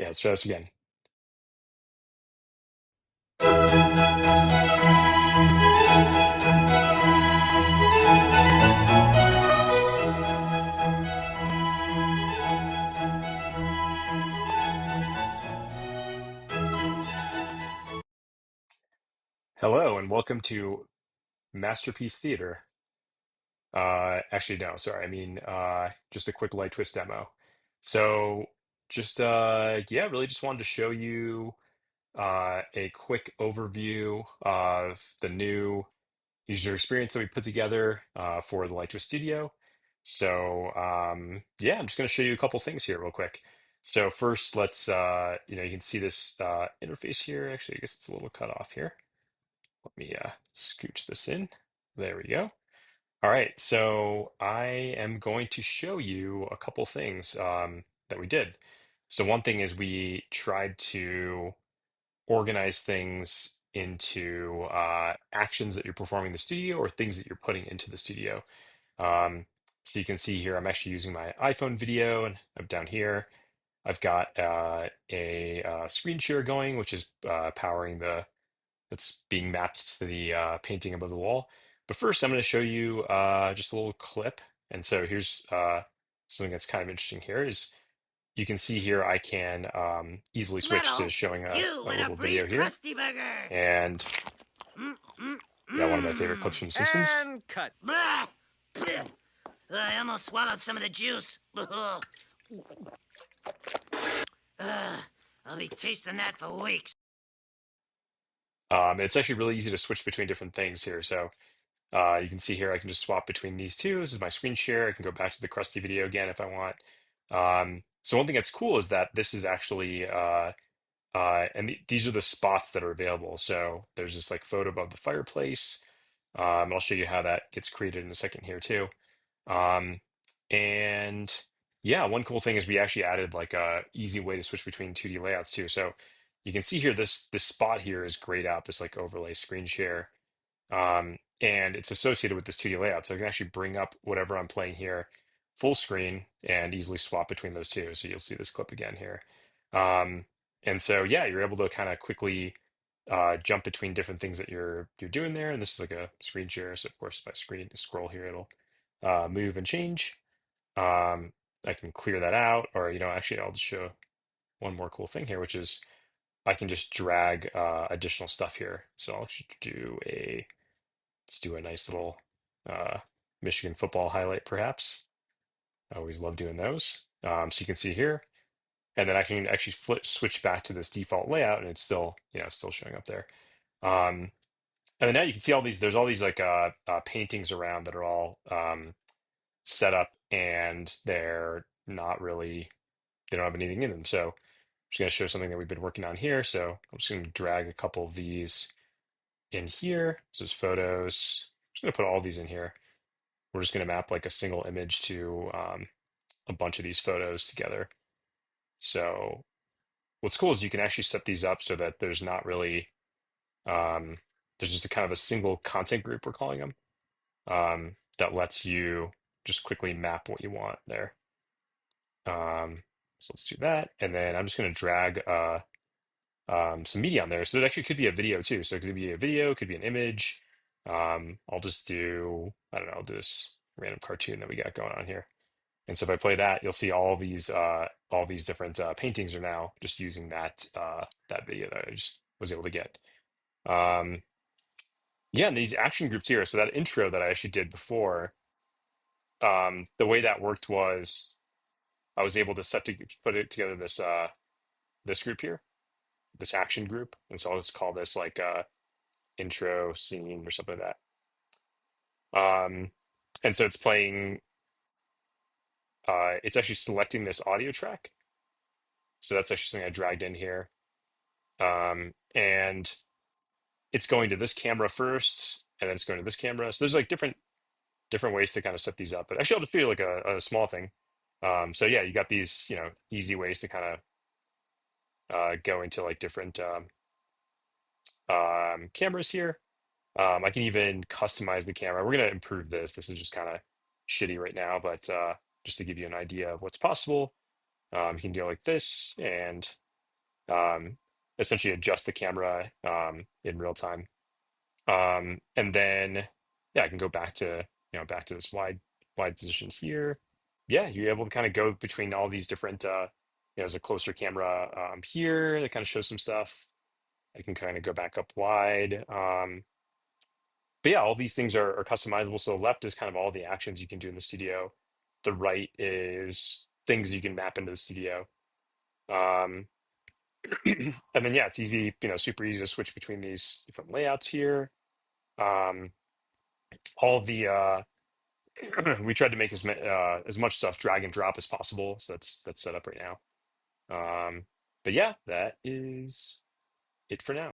Yeah, let's try this again. Hello, and welcome to Masterpiece Theater. Actually, no, sorry. I mean, just a quick LightTwist demo. So, yeah, really just wanted to show you a quick overview of the new user experience that we put together for the LightTwist Studio. So, yeah, I'm just going to show you a couple things here real quick. So first, you can see this interface here. Actually, I guess it's a little cut off here. Let me scooch this in. There we go. All right, so I am going to show you a couple things that we did. So one thing is we tried to organize things into actions that you're performing in the studio or things that you're putting into the studio. Um, so you can see here, I'm actually using my iPhone video, and I'm down here. I've got a screen share going, which is powering that's being mapped to the painting above the wall. But first, I'm going to show you just a little clip. And so here's something that's kind of interesting here is you can see here I can easily switch to Little, shing you a and a little free video here. Krusty Burger. And Mm, mm, yeah, one of my favorite clips mm. from The Simpsons. And cut. Bah! I almost swallowed some of the juice. I'll be tasting that for weeks. It's actually really easy to switch between different things here. So you can see here I can just swap between these two. This is my screen share. I can go back to the Krusty video again if I want. So one thing that's cool is that this is actually these are the spots that are available. So there's this like photo above the fireplace. I'll show you how that gets created in a second here too. Um, and yeah, one cool thing is we actually added like a easy way to switch between 2D layouts too. So you can see here this spot here is grayed out, this like overlay screen share. And it's associated with this 2D layout. So I can actually bring up whatever I'm playing here full screen and easily swap between those two. So you'll see this clip again here. Um, and so yeah, you're able to kind of quickly jump between different things that you're doing there. And this is like a screen share. So of course, if I scroll here, it'll move and change. I can clear that out, or actually, I'll just show one more cool thing here, which is I can just drag additional stuff here. So I'll actually let's do a nice little uh, Michigan football highlight, perhaps. I always love doing those. So you can see here, and then I can actually switch back to this default layout, and it's still, still showing up there. Um, and then now you can see all these. There's all these like paintings around that are all set up, and they're not really. They don't have anything in them. So I'm just going to show something that we've been working on here. So I'm just going to drag a couple of these in here. So there's photos. I'm just going to put all these in here. We're just going to map like a single image to a bunch of these photos together. So what's cool is you can actually set these up so that there's not really, um, there's just a kind of a single content group, we're calling them, that lets you just quickly map what you want there. So let's do that. And then I'm just going to drag some media on there. So it actually could be a video too. So it could be a video, it could be an image. I'll just do, I don't know, I'll do this random cartoon that we got going on here. And so if I play that, you'll see all these different paintings are now just using that video that I just was able to get. Um, yeah, and these action groups here. So that intro that I actually did before, the way that worked was I was able to put it together this group here, this action group, and so I'll just call this like intro scene or something like that. And so it's playing. It's actually selecting this audio track. So that's actually something I dragged in here. And it's going to this camera first, and then it's going to this camera. So there's like different ways to kind of set these up. But actually, I'll just show you like a small thing. So yeah, you got these, easy ways to kind of go into like different cameras here. I can even customize the camera. We're gonna improve this. This is just kind of shitty right now, but just to give you an idea of what's possible, you can do it like this, and um, essentially adjust the camera in real time. And then yeah, I can go back to back to this wide position here. Yeah, you're able to kind of go between all these different there's a closer camera here that kind of shows some stuff. I can kind of go back up wide. But yeah, all these things are customizable. So the left is kind of all the actions you can do in the studio. The right is things you can map into the studio. Um, and then yeah, it's easy, super easy to switch between these different layouts here. Um, all the we tried to make as much stuff drag and drop as possible. So that's set up right now. But yeah, that is it for now.